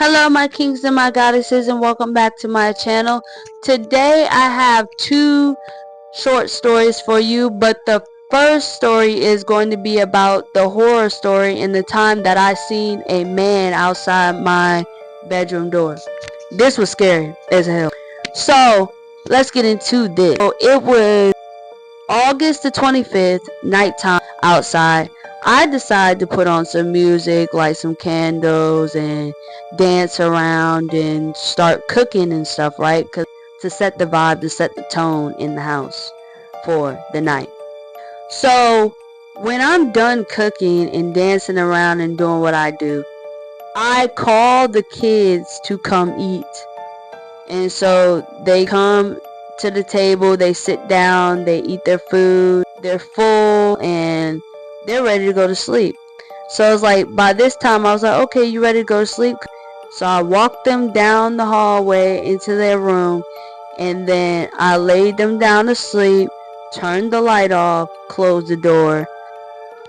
Hello my kings and my goddesses, and welcome back to my channel. Today I have two short stories for you, but the first story is going to be about the horror story in the time that I seen a man outside my bedroom door. This was scary as hell. So let's get into this. So it was August the 25th, nighttime outside. I decided to put on some music, light some candles, and dance around and start cooking and stuff, right? To set the vibe, to set the tone in the house for the night. So when I'm done cooking and dancing around and doing what I do, I call the kids to come eat. And so they come to the table, they sit down, they eat their food, they're full, and they're ready to go to sleep. So it's like, by this time I was like, okay, you ready to go to sleep? So I walked them down the hallway into their room, and then I laid them down to sleep, turned the light off, closed the door,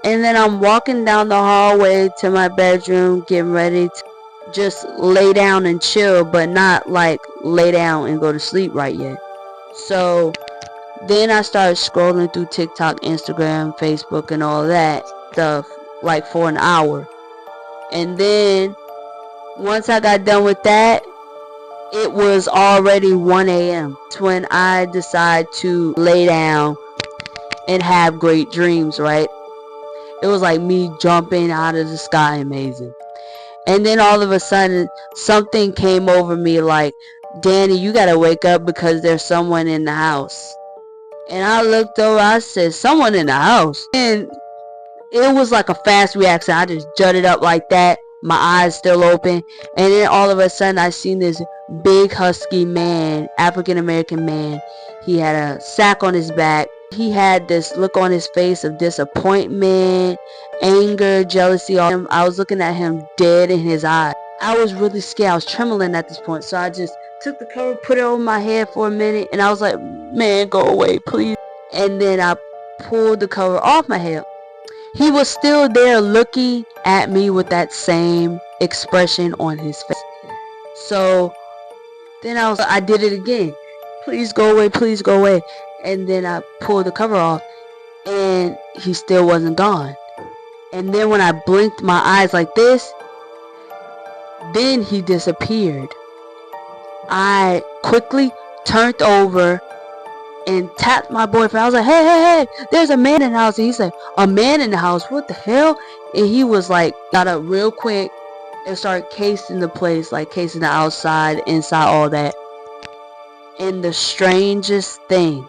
and then I'm walking down the hallway to my bedroom, getting ready to just lay down and chill, but not like lay down and go to sleep right yet. So then I started scrolling through TikTok, Instagram, Facebook, and all that stuff, like for an hour. And then once I got done with that, it was already 1 a.m. It's when I decided to lay down and have great dreams, right? It was like me jumping out of the sky, amazing. And then all of a sudden, something came over me like, Danny, you gotta wake up because there's someone in the house. And I looked over, I said, someone in the house? And it was like a fast reaction. I just jutted up like that, my eyes still open. And then all of a sudden, I seen this big husky man, African American man. He had a sack on his back. He had this look on his face of disappointment, anger, jealousy. I was looking at him dead in his eyes. I was really scared. I was trembling at this point. So I just took the cover, put it over my head for a minute, and I was like, man, go away, please. And then I pulled the cover off my head. He was still there looking at me with that same expression on his face. So then I did it again. Please go away, please go away. And then I pulled the cover off, and he still wasn't gone. And then when I blinked my eyes like this, then he disappeared. I quickly turned over and tapped my boyfriend. I was like, hey, there's a man in the house. And he said, a man in the house? What the hell? And he was like, got up real quick and started casing the place, like casing the outside, inside, all that. And the strangest thing,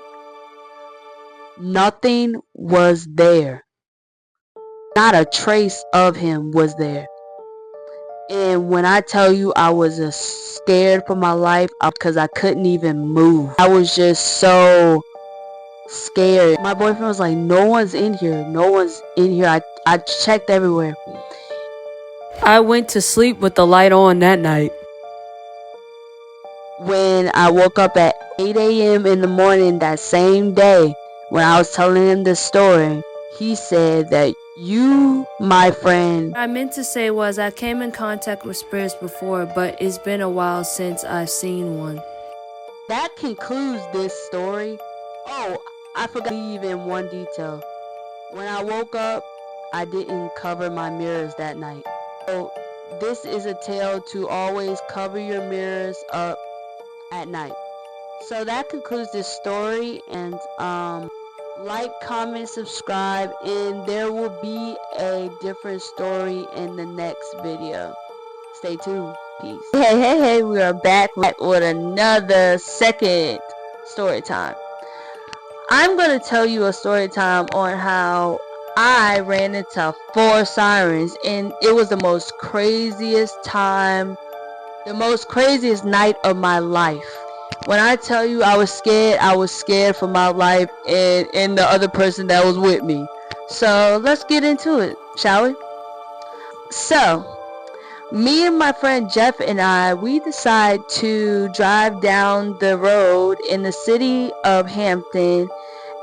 nothing was there. Not a trace of him was there. And when I tell you I was scared for my life because I couldn't even move. I was just so scared. My boyfriend was like, no one's in here. No one's in here. I checked everywhere. I went to sleep with the light on that night. When I woke up at 8 a.m. in the morning that same day, when I was telling him this story, he said that you, my friend. What I meant to say was I came in contact with spirits before, but it's been a while since I've seen one. That concludes this story. Oh, I forgot to leave in one detail. When I woke up, I didn't cover my mirrors that night. So this is a tale to always cover your mirrors up at night. So that concludes this story, and like, comment, subscribe, and there will be a different story in the next video. Stay tuned. Peace. Hey, we are back with another second story time. I'm going to tell you a story time on how I ran into 4 sirens, and it was the most craziest time, the most craziest night of my life. When I tell you I was scared for my life and the other person that was with me. So let's get into it, shall we? So, me and my friend Jeff and I, we decided to drive down the road in the city of Hampton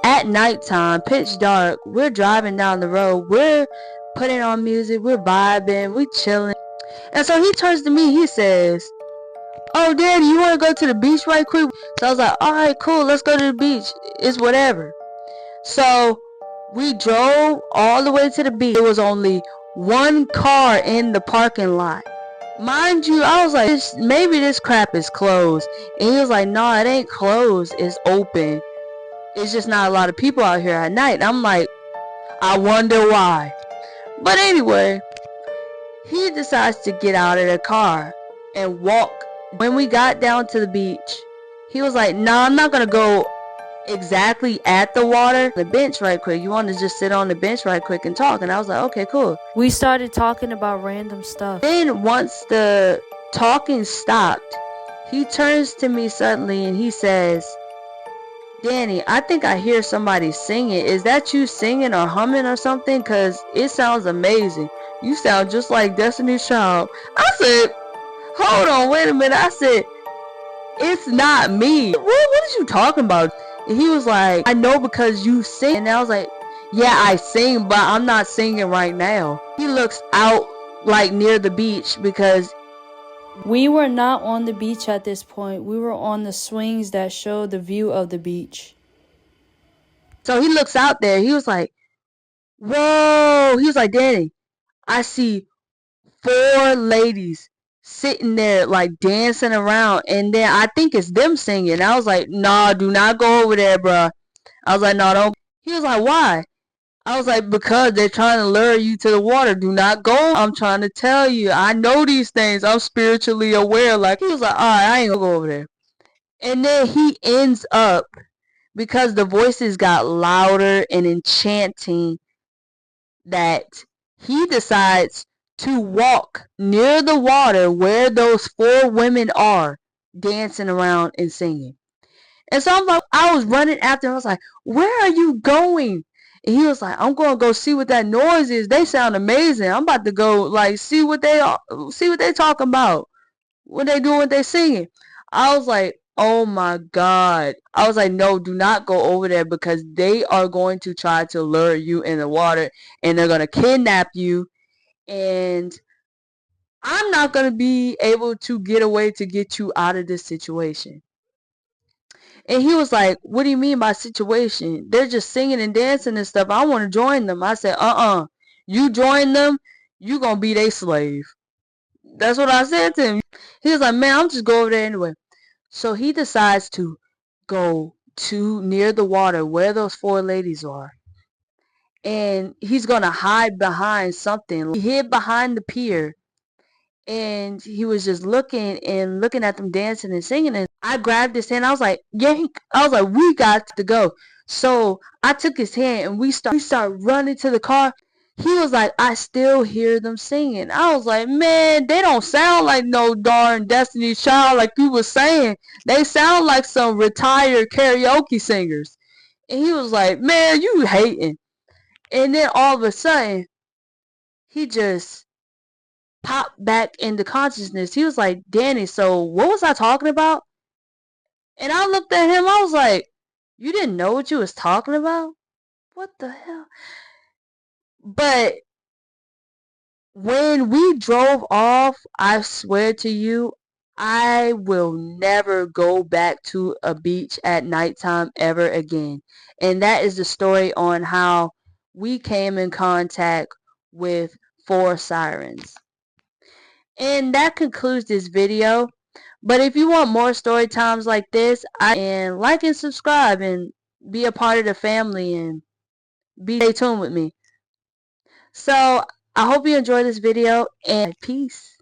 at nighttime, pitch dark. We're driving down the road. We're putting on music. We're vibing. We're chilling. And so he turns to me, he says, "Oh, Daddy, you want to go to the beach right quick?" So I was like, "Alright, cool, let's go to the beach. It's whatever." So we drove all the way to the beach. There was only one car in the parking lot. Mind you, I was like, maybe this crap is closed. And he was like, "No, it ain't closed. It's open. It's just not a lot of people out here at night." And I'm like, I wonder why. But anyway, he decides to get out of the car and walk. When we got down to the beach, he was like, "Nah, I'm not gonna go exactly at the water. The bench right quick. You want to just sit on the bench right quick and talk?" And I was like, "Okay, cool." We started talking about random stuff. Then once the talking stopped, he turns to me suddenly and he says, "Danny, I think I hear somebody singing. Is that you singing or humming or something? Cause it sounds amazing. You sound just like Destiny's Child." I said, "Hold on, wait a minute." I said, "It's not me. What are you talking about?" And he was like, "I know because you sing." And I was like, "Yeah, I sing, but I'm not singing right now." He looks out like near the beach because We were not on the beach at this point. We were on the swings that showed the view of the beach. so he looks out there. He was like, "Whoa." He was like, "Danny, I see 4 ladies sitting there like dancing around, and then I think it's them singing." I was like, "Nah, do not go over there, bruh." I was like, "No, don't." He was like, "Why?" I was like, "Because they're trying to lure you to the water. Do not go. I'm trying to tell you. I know these things. I'm spiritually aware." Like, he was like, "Alright, I ain't gonna go over there." And then he ends up, because the voices got louder and enchanting, that he decides to walk near the water where those 4 women are dancing around and singing. And so I'm like, I was running after him. I was like, "Where are you going?" And he was like, "I'm going to go see what that noise is. They sound amazing. I'm about to go like see what they talking about. What they doing, what they singing." I was like, "Oh my God." I was like, "No, do not go over there because they are going to try to lure you in the water and they're going to kidnap you, and I'm not going to be able to get away to get you out of this situation." And he was like, "What do you mean by situation? They're just singing and dancing and stuff. I want to join them." I said, "You join them, you going to be their slave." That's what I said to him. He was like, "Man, I'm just go over there anyway." So he decides to go to near the water where those 4 ladies are. And he's going to hide behind something. He hid behind the pier. And he was just looking at them dancing and singing. And I grabbed his hand. I was like, "Yank." I was like, "We got to go." So I took his hand and we start running to the car. He was like, "I still hear them singing." I was like, "Man, they don't sound like no darn Destiny's Child like you was saying. They sound like some retired karaoke singers." And he was like, "Man, you hating." And then all of a sudden, he just popped back into consciousness. He was like, "Danny, so what was I talking about?" And I looked at him. I was like, "You didn't know what you was talking about? What the hell?" But when we drove off, I swear to you, I will never go back to a beach at nighttime ever again. And that is the story on how we came in contact with 4 sirens. And that concludes this video. But if you want more story times like this, and like and subscribe and be a part of the family and stay tuned with me. So I hope you enjoyed this video and peace.